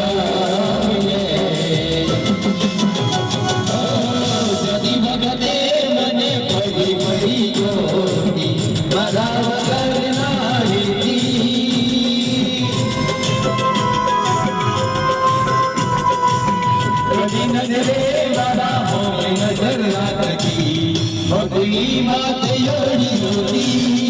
આવે જતી વખતે મને પડી પડી જોતી મારા વગર ના રહેતી નજરે મારા હોય નજર રાખતી ભગવી માથે યોડી જોતી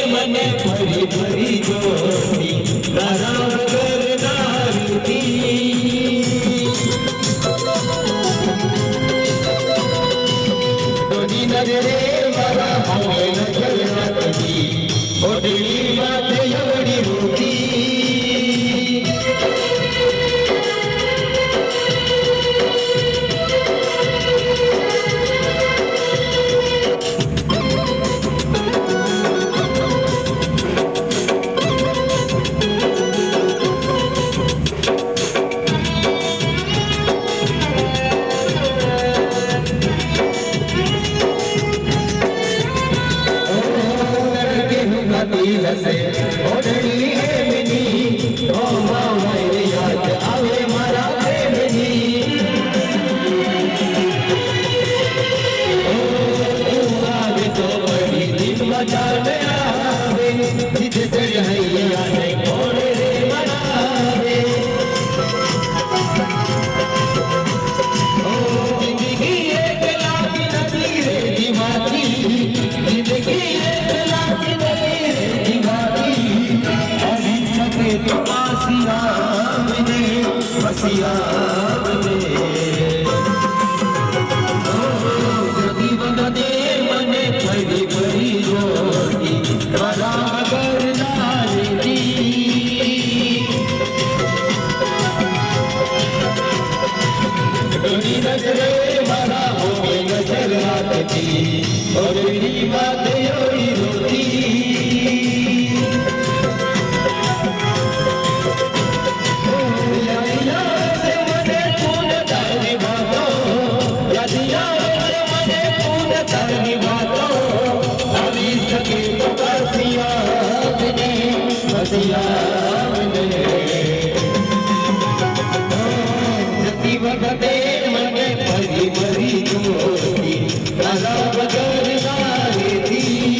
મને ફરી ફરી જોતી તારા વગર ના રહેતી દોની નજરે મારા હોય નજર રાખતી ઓઢણી માથે એવડી રોતી ઓઢણી હે મિની ઓ મારી યાદ આવે મારા પ્રેમની ઓ તું આવે તો બડી દિલમાં જાને આવે જીત ચઢાઈ આને કોણ રે મનાવે ઓ જિંદગી એક લાગી નથી રે દીવાતી જિંદગી એક લાગી નથી તો પાસિયાવને પસિયાવને જતી વખતે મને ફરી ફરી જોતી મારા વગર ના રહેતી દોની નજરે મારા હોય નજર રાખતી ઓઢણી માથે યોડી રોતી જતી વખતે મને ફરી ફરી જોતી તારા વગર ના રહેતી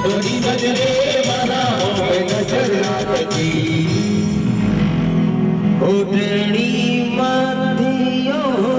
દોની નજરે મારા હોય નજર રાખતી ઓઢણી માંથી